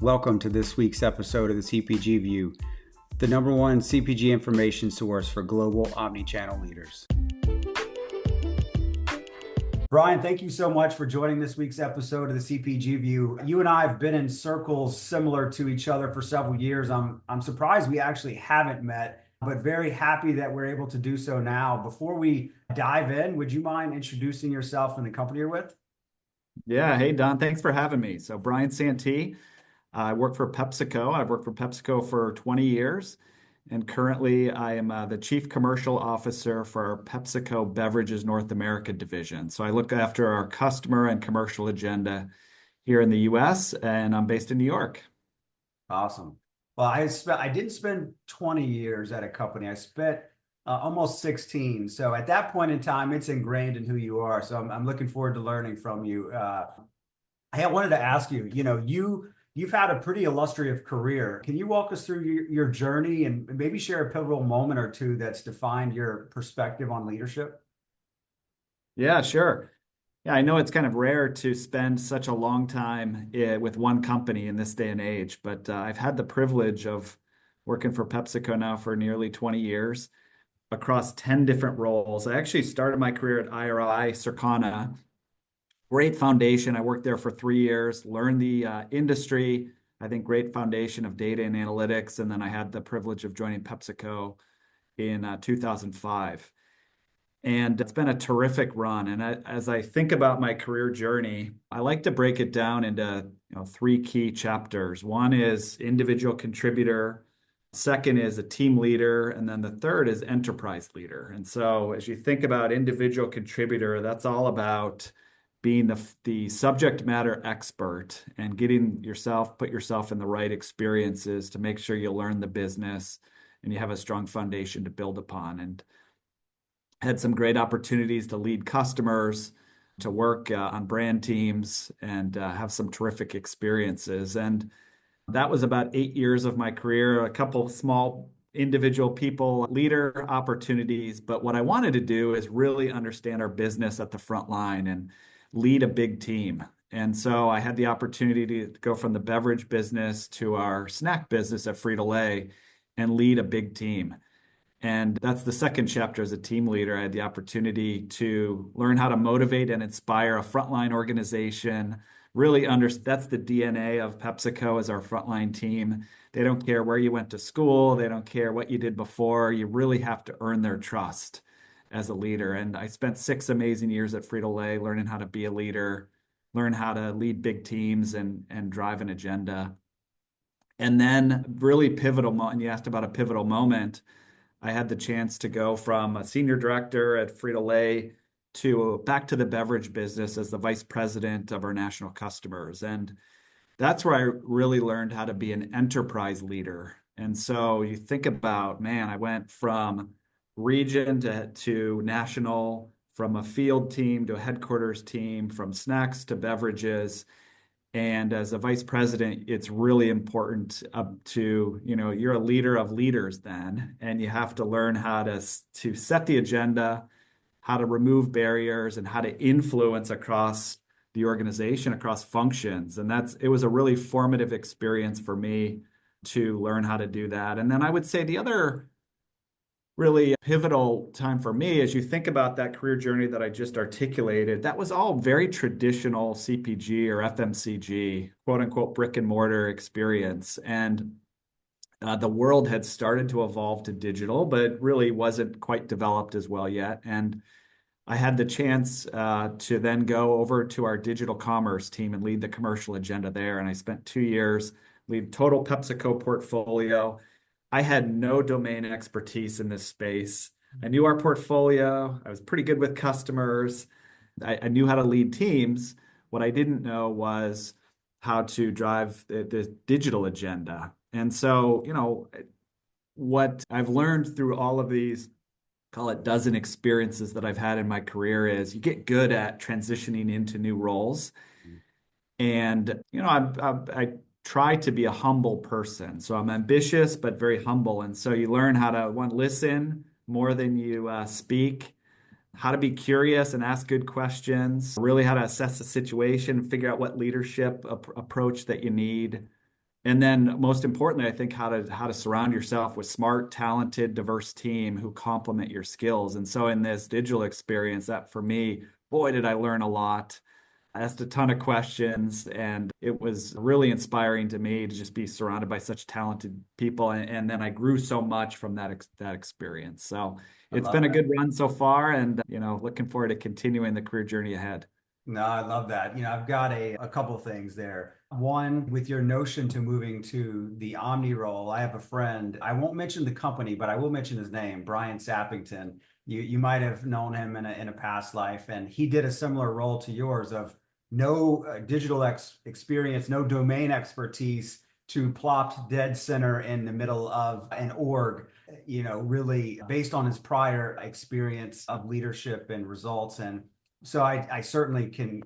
Welcome to this week's episode of the CPG View, the number one CPG information source for global omnichannel leaders. Bryan, thank you so much for joining this week's episode of the CPG View. You and I have been in circles similar to each other for several years. I'm surprised we actually haven't met, but very happy that we're able to do so now. Before we dive in, would you mind introducing yourself and the company you're with? Yeah. Hey, Don, thanks for having me. So Bryan Santee, I work for PepsiCo. I've worked for PepsiCo for 20 years, and currently I am the Chief Commercial Officer for our PepsiCo Beverages North America division. So I look after our customer and commercial agenda here in the U.S., and I'm based in New York. Awesome. Well, I didn't spend 20 years at a company. I spent almost 16. So at that point in time, it's ingrained in who you are. So I'm looking forward to learning from you. Hey, I wanted to ask you, you've had a pretty illustrious career. Can you walk us through your journey and maybe share a pivotal moment or two that's defined your perspective on leadership? Yeah, sure. Yeah, I know it's kind of rare to spend such a long time with one company in this day and age, but I've had the privilege of working for PepsiCo now for nearly 20 years across 10 different roles. I actually started my career at IRI Circana. Great foundation. I worked there for 3 years, learned the industry. I think great foundation of data and analytics. And then I had the privilege of joining PepsiCo in 2005. And it's been a terrific run. And as I think about my career journey, I like to break it down into three key chapters. One is individual contributor. Second is a team leader. And then the third is enterprise leader. And so as you think about individual contributor, that's all about being the subject matter expert and put yourself in the right experiences to make sure you learn the business and you have a strong foundation to build upon. And had some great opportunities to lead customers, to work on brand teams, and have some terrific experiences. And that was about 8 years of my career, a couple small individual people leader opportunities. But what I wanted to do is really understand our business at the front line and lead a big team. And so I had the opportunity to go from the beverage business to our snack business at Frito-Lay and lead a big team. And that's the second chapter as a team leader. I had the opportunity to learn how to motivate and inspire a frontline organization. That's the DNA of PepsiCo as our frontline team. They don't care where you went to school. They don't care what you did before. You really have to earn their trust as a leader. And I spent 6 amazing years at Frito-Lay learning how to be a leader, learn how to lead big teams and drive an agenda. And then really pivotal moment, you asked about a pivotal moment. I had the chance to go from a senior director at Frito-Lay to back to the beverage business as the vice president of our national customers. And that's where I really learned how to be an enterprise leader. And so you think about, man, I went from region to national, from a field team to a headquarters team, from snacks to beverages. And as a vice president, it's really important you're a leader of leaders then, and you have to learn how to set the agenda, how to remove barriers, and how to influence across the organization, across functions. And it was a really formative experience for me to learn how to do that. And then I would say the other really pivotal time for me as you think about that career journey that I just articulated, that was all very traditional CPG or FMCG, quote unquote, brick and mortar experience. And the world had started to evolve to digital, but really wasn't quite developed as well yet. And I had the chance to then go over to our digital commerce team and lead the commercial agenda there. And I spent 2 years lead total PepsiCo portfolio. I had no domain expertise in this space. I knew our portfolio. I was pretty good with customers. I knew how to lead teams. What I didn't know was how to drive the digital agenda. And so, what I've learned through all of these, call it dozen experiences that I've had in my career is you get good at transitioning into new roles. And, I try to be a humble person. So I'm ambitious, but very humble. And so you learn how to listen more than you speak, how to be curious and ask good questions, really how to assess the situation, figure out what leadership approach that you need, And then most importantly, I think how to surround yourself with smart, talented, diverse team who complement your skills. And so in this digital experience, that for me, boy, did I learn a lot. I asked a ton of questions, and it was really inspiring to me to just be surrounded by such talented people. And then I grew so much from that experience. So I it's love been a that. good run so far, and looking forward to continuing the career journey ahead. No, I love that. I've got a couple things there. One, with your notion to moving to the Omni role, I have a friend. I won't mention the company, but I will mention his name, Bryan Sappington. You might have known him in a past life, and he did a similar role to yours of no digital experience, no domain expertise to plopped dead center in the middle of an org, really based on his prior experience of leadership and results. And so I certainly can,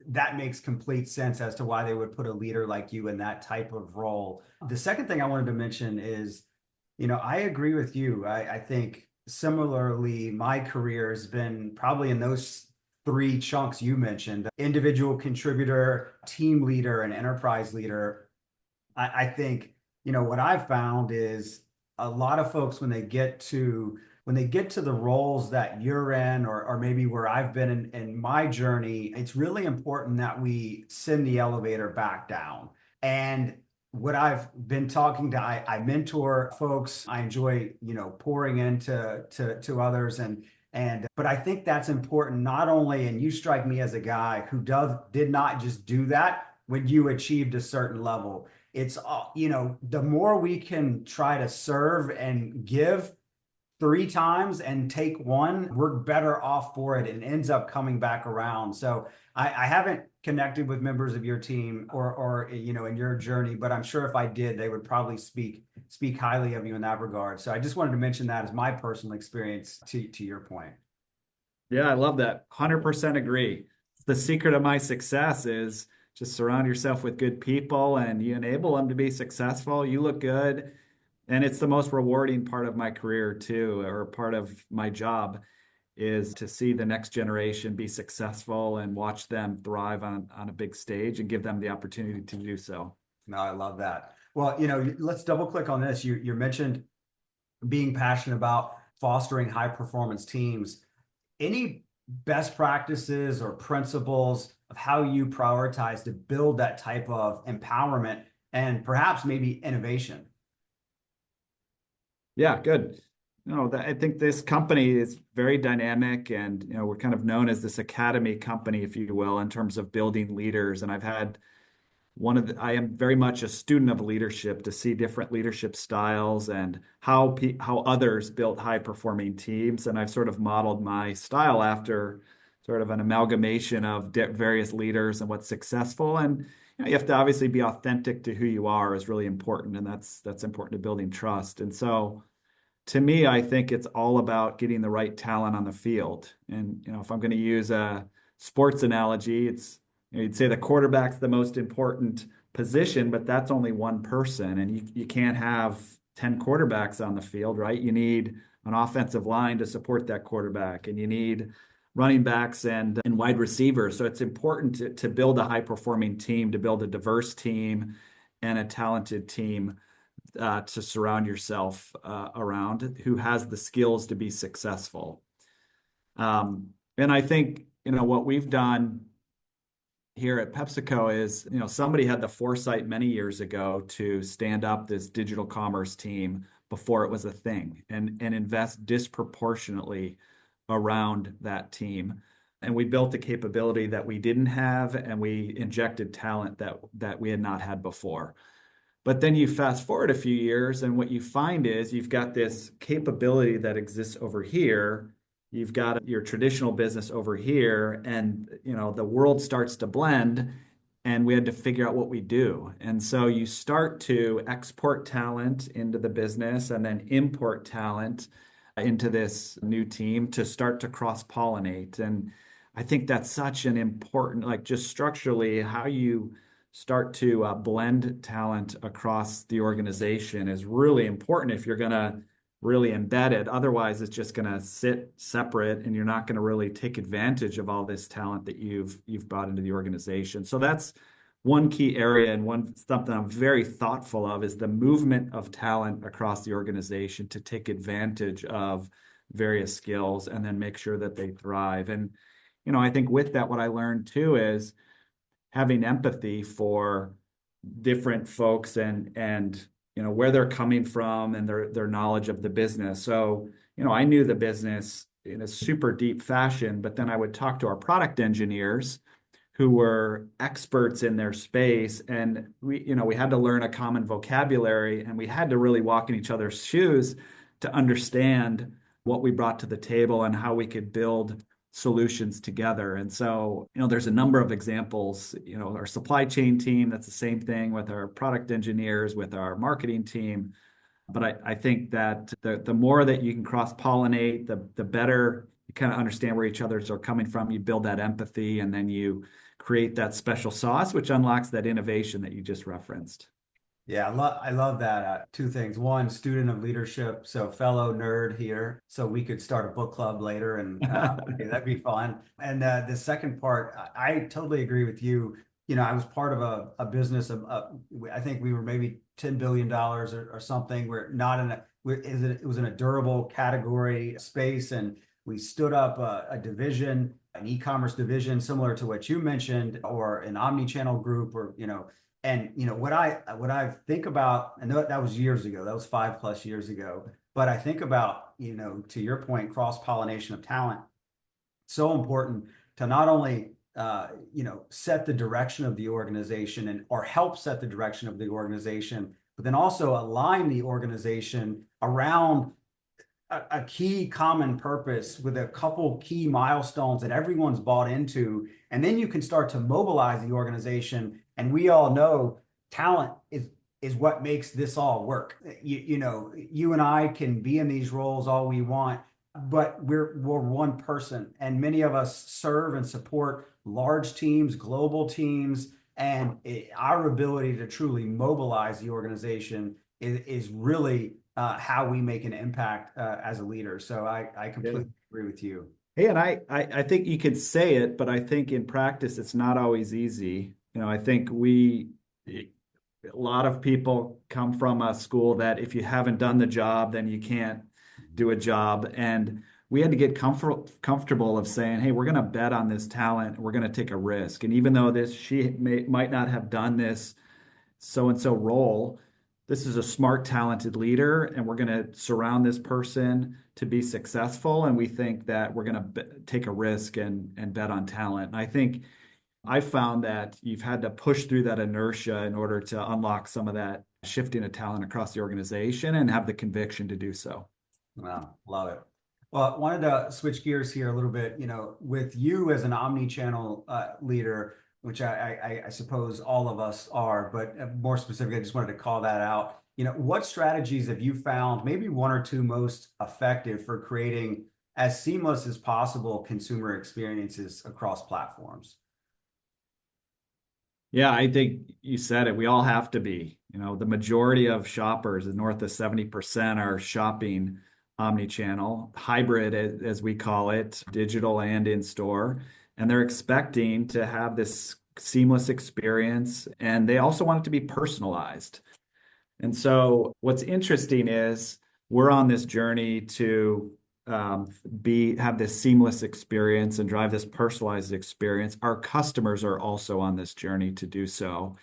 that makes complete sense as to why they would put a leader like you in that type of role. The second thing I wanted to mention is, I agree with you. I think similarly, my career has been probably in those three chunks you mentioned: individual contributor, team leader, and enterprise leader. I think, what I've found is a lot of folks when they get to the roles that you're in, or maybe where I've been in my journey, it's really important that we send the elevator back down. And what I've been talking to, I mentor folks. I enjoy, pouring into to others, and but I think that's important not only, and you strike me as a guy who did not just do that when you achieved a certain level. It's the more we can try to serve and give three times and take one, we're better off for it and ends up coming back around. So I haven't connected with members of your team or in your journey, but I'm sure if I did, they would probably speak highly of you in that regard. So I just wanted to mention that as my personal experience to your point. Yeah, I love that. 100% agree. The secret of my success is just surround yourself with good people and you enable them to be successful. You look good. And it's the most rewarding part of my career too, or part of my job is to see the next generation be successful and watch them thrive on a big stage and give them the opportunity to do so. No, I love that. Well, let's double click on this. You mentioned being passionate about fostering high performance teams. Any best practices or principles of how you prioritize to build that type of empowerment and perhaps maybe innovation? Yeah, good. I think this company is very dynamic and, we're kind of known as this academy company, if you will, in terms of building leaders. And I am very much a student of leadership to see different leadership styles and how others built high performing teams. And I've sort of modeled my style after sort of an amalgamation of various leaders and what's successful. And you have to obviously be authentic to who you are is really important, and that's important to building trust. And so to me, I think it's all about getting the right talent on the field. And if I'm going to use a sports analogy, it's you'd say the quarterback's the most important position, but that's only one person, and you can't have 10 quarterbacks on the field, right? You need an offensive line to support that quarterback, and you need running backs and wide receivers. So it's important to build a high performing team, to build a diverse team and a talented team to surround yourself around who has the skills to be successful. And I think, what we've done here at PepsiCo is, somebody had the foresight many years ago to stand up this digital commerce team before it was a thing and invest disproportionately around that team. And we built a capability that we didn't have, and we injected talent that we had not had before. But then you fast forward a few years, and what you find is you've got this capability that exists over here. You've got your traditional business over here, and the world starts to blend, and we had to figure out what we do. And so you start to export talent into the business and then import talent into this new team to start to cross-pollinate. And I think that's such an important, like just structurally, how you start to blend talent across the organization is really important if you're going to really embed it. Otherwise, it's just going to sit separate, and you're not going to really take advantage of all this talent that you've brought into the organization. So that's one key area and one something I'm very thoughtful of is the movement of talent across the organization to take advantage of various skills and then make sure that they thrive. And, I think with that, what I learned too is having empathy for different folks and where they're coming from and their knowledge of the business. So, I knew the business in a super deep fashion, but then I would talk to our product engineers who were experts in their space, and we had to learn a common vocabulary, and we had to really walk in each other's shoes to understand what we brought to the table and how we could build solutions together. And so, there's a number of examples, our supply chain team, that's the same thing with our product engineers, with our marketing team. But I think that the more that you can cross-pollinate, the better you kind of understand where each others are coming from. You build that empathy, and then you create that special sauce, which unlocks that innovation that you just referenced. Yeah, I love that. Two things. One, student of leadership, so fellow nerd here. So we could start a book club later, and that'd be fun. And the second part, I totally agree with you. I was part of a business of, I think we were maybe $10 billion or something. We're not in it was in a durable category space, and we stood up a division, an e-commerce division, similar to what you mentioned, or an omni-channel group, or and what I think about, and that was years ago, that was 5+ years ago. But I think about, to your point, cross-pollination of talent. So important to not only set the direction of the organization or help set the direction of the organization, but then also align the organization around a key common purpose with a couple key milestones that everyone's bought into. And then you can start to mobilize the organization. And we all know talent is what makes this all work. You and I can be in these roles all we want, but we're one person, and many of us serve and support large teams, global teams, and our ability to truly mobilize the organization is really how we make an impact as a leader. So I completely agree with you. Hey, and I think you could say it, but I think in practice it's not always easy. I think a lot of people come from a school that if you haven't done the job, then you can't do a job. And we had to get comfortable of saying, hey, we're going to bet on this talent. We're going to take a risk. And even though she might not have done this so-and-so role, this is a smart, talented leader, and we're going to surround this person to be successful. And we think that we're going to take a risk and bet on talent. And I think I found that you've had to push through that inertia in order to unlock some of that shifting of talent across the organization and have the conviction to do so. Wow, love it. Well, I wanted to switch gears here a little bit, with you as an omni-channel leader, which I suppose all of us are, but more specifically, I just wanted to call that out. What strategies have you found, maybe one or two most effective for creating as seamless as possible consumer experiences across platforms? Yeah, I think you said it. We all have to be. The majority of shoppers, north of 70%, are shopping omni-channel, hybrid, as we call it, digital and in store. And they're expecting to have this seamless experience, and they also want it to be personalized. And so what's interesting is we're on this journey to have this seamless experience and drive this personalized experience. Our customers are also on this journey to do so.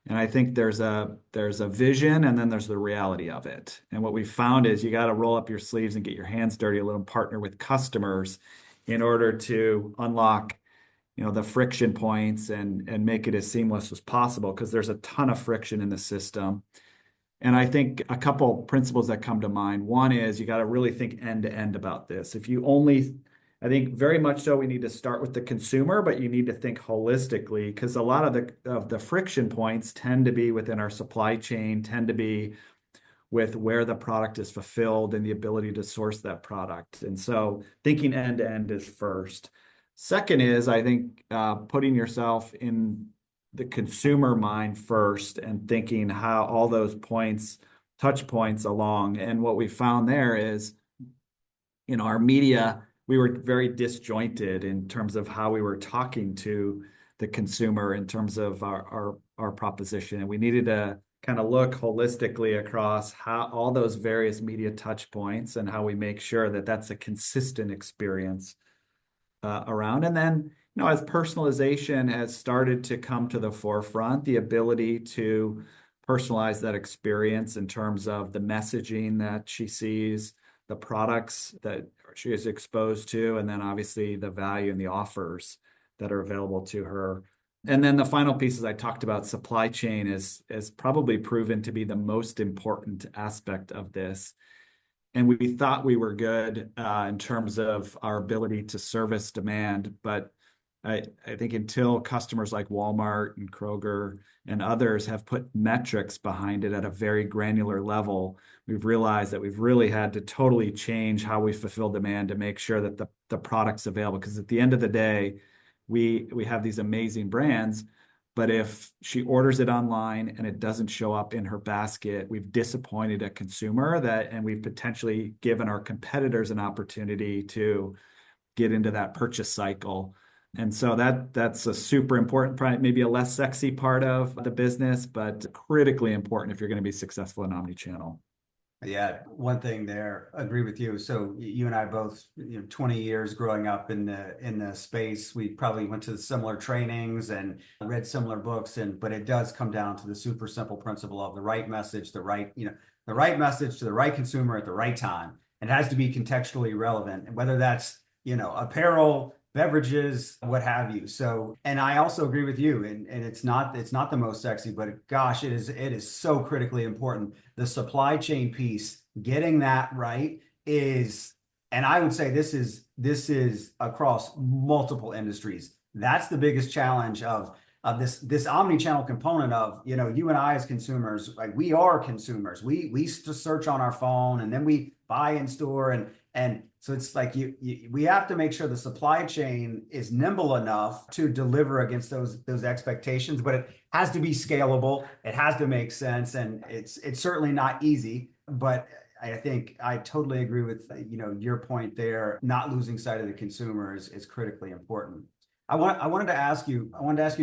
And I think there's a vision, and then there's the reality of it. And what we found is you got to roll up your sleeves and get your hands dirty a little and partner with customers in order to unlock the friction points and make it as seamless as possible, because there's a ton of friction in the system. And I think a couple principles that come to mind. One is you got to really think end to end about this. I think very much so we need to start with the consumer, but you need to think holistically, because a lot of the friction points tend to be within our supply chain, tend to be with where the product is fulfilled and the ability to source that product. And so thinking end to end is first. Second is, I think, putting yourself in the consumer mind first and thinking how all those touch points along. And what we found there is, our media, we were very disjointed in terms of how we were talking to the consumer, in terms of our our proposition. And we needed to kind of look holistically across how all those various media touch points and how we make sure that that's a consistent experience around. And then, as personalization has started to come to the forefront, the ability to personalize that experience in terms of the messaging that she sees, the products that she is exposed to, and then obviously the value and the offers that are available to her. And then the final piece, as I talked about, supply chain is probably proven to be the most important aspect of this. And we thought we were good in terms of our ability to service demand, but I think until customers like Walmart and Kroger and others have put metrics behind it at a very granular level, we've realized that we've really had to totally change how we fulfill demand to make sure that the product's available. Because at the end of the day, we have these amazing brands, but if she orders it online and it doesn't show up in her basket, we've disappointed a consumer and we've potentially given our competitors an opportunity to get into that purchase cycle. And so that's a super important part, maybe a less sexy part of the business, but critically important if you're going to be successful in omnichannel. Yeah, one thing there, agree with you. So you and I both, 20 years growing up in the space, we probably went to similar trainings and read similar books, but it does come down to the super simple principle of the right message, the right message to the right consumer at the right time. It has to be contextually relevant, and whether that's, apparel, beverages, what have you. So, and I also agree with you, and it's not the most sexy, but gosh, it is so critically important. The supply chain piece, getting that right is, and I would say this is across multiple industries. That's the biggest challenge of this omni-channel component of, you and I as consumers, like we are consumers. We search on our phone and then we buy in store, and so it's like we have to make sure the supply chain is nimble enough to deliver against those expectations, but it has to be scalable. It has to make sense, and it's certainly not easy. But I think I totally agree with your point there. Not losing sight of the consumer is critically important. I wanted to ask you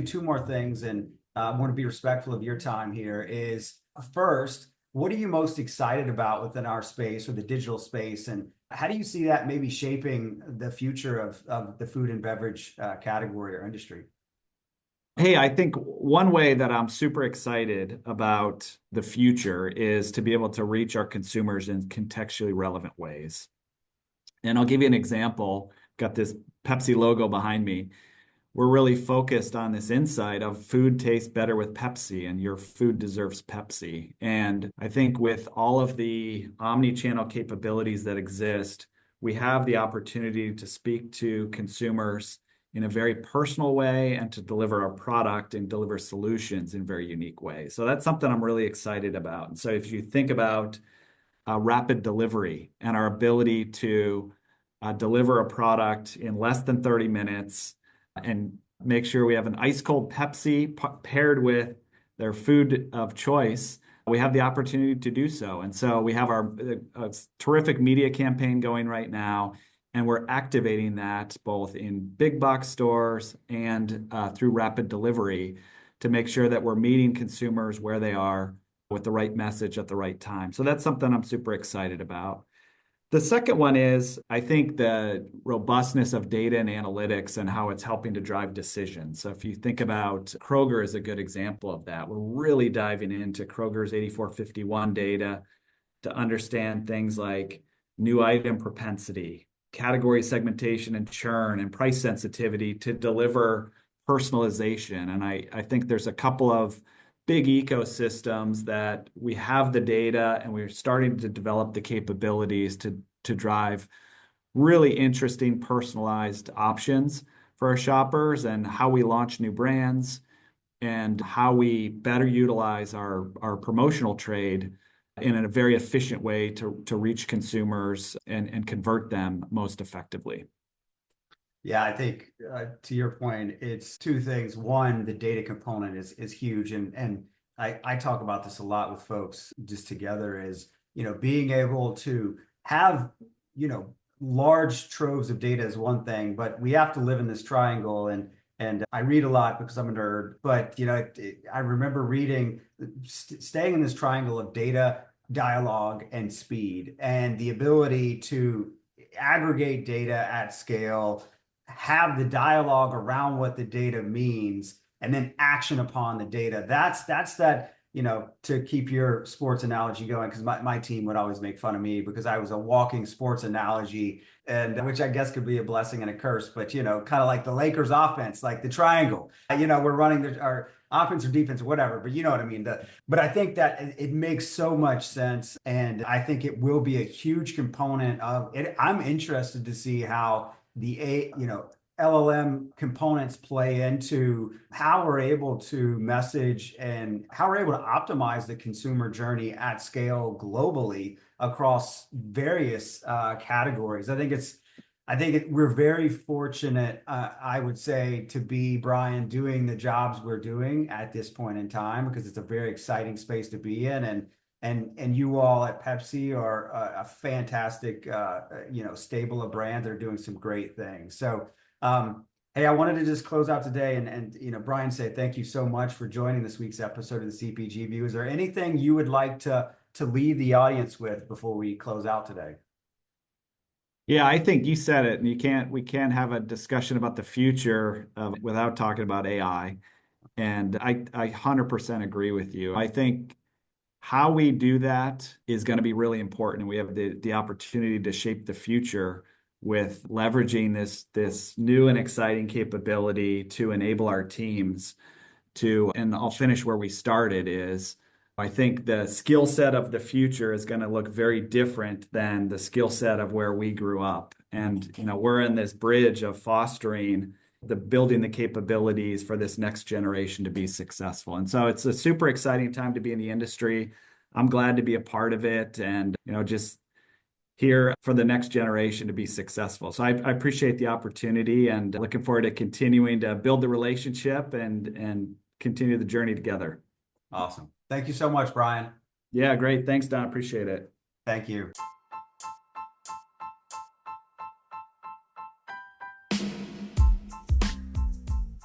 two more things, and I want to be respectful of your time here. Is first, what are you most excited about within our space or the digital space, and how do you see that maybe shaping the future of the food and beverage category or industry? Hey, I think one way that I'm super excited about the future is to be able to reach our consumers in contextually relevant ways. And I'll give you an example. Got this Pepsi logo behind me. We're really focused on this insight of food tastes better with Pepsi, and your food deserves Pepsi. And I think with all of the omni-channel capabilities that exist, we have the opportunity to speak to consumers in a very personal way and to deliver our product and deliver solutions in very unique ways. So that's something I'm really excited about. And so if you think about rapid delivery and our ability to deliver a product in less than 30 minutes, and make sure we have an ice cold Pepsi paired with their food of choice, we have the opportunity to do so. And so we have our terrific media campaign going right now, and we're activating that both in big box stores and through rapid delivery to make sure that we're meeting consumers where they are with the right message at the right time. So that's something I'm super excited about. The second one is, I think, the robustness of data and analytics and how it's helping to drive decisions. So if you think about Kroger is a good example of that. We're really diving into Kroger's 8451 data to understand things like new item propensity, category segmentation and churn, and price sensitivity to deliver personalization. And I think there's a couple of big ecosystems that we have the data and we're starting to develop the capabilities to drive really interesting personalized options for our shoppers, and how we launch new brands and how we better utilize our promotional trade in a very efficient way to reach consumers and convert them most effectively. Yeah, I think to your point, it's two things. One, the data component is huge, and I talk about this a lot with folks just together. Is being able to have large troves of data is one thing, but we have to live in this triangle, and And I read a lot because I'm a nerd, but I remember reading, staying in this triangle of data, dialogue, and speed, and the ability to aggregate data at scale, have the dialogue around what the data means, and then action upon the data. That's that, to keep your sports analogy going, because my team would always make fun of me because I was a walking sports analogy, and which I guess could be a blessing and a curse, but kind of like the Lakers offense, like the triangle. We're running our offense or defense or whatever, but you know what I mean. But I think that it makes so much sense, and I think it will be a huge component of it. I'm interested to see how LLM components play into how we're able to message and how we're able to optimize the consumer journey at scale globally across various categories. We're very fortunate, I would say, to be, Bryan, doing the jobs we're doing at this point in time, because it's a very exciting space to be in, and you all at Pepsi are a fantastic, stable of brands that are doing some great things. So, hey, I wanted to just close out today and Bryan, say thank you so much for joining this week's episode of the CPG View. Is there anything you would like to leave the audience with before we close out today? Yeah, I think you said it, and we can't have a discussion about the future without talking about AI. And I 100% agree with you. I think how we do that is going to be really important. We have the opportunity to shape the future with leveraging this new and exciting capability to enable our teams to, and I'll finish where we started, is I think the skill set of the future is going to look very different than the skill set of where we grew up. And, we're in this bridge of fostering building the capabilities for this next generation to be successful. And so it's a super exciting time to be in the industry. I'm glad to be a part of it and, just here for the next generation to be successful. So I appreciate the opportunity and looking forward to continuing to build the relationship and continue the journey together. Awesome. Thank you so much, Bryan. Yeah, great. Thanks, Don. Appreciate it. Thank you.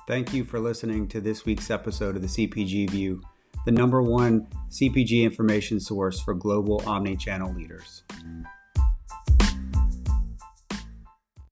Thank you for listening to this week's episode of the CPG View, the #1 CPG information source for global omni-channel leaders.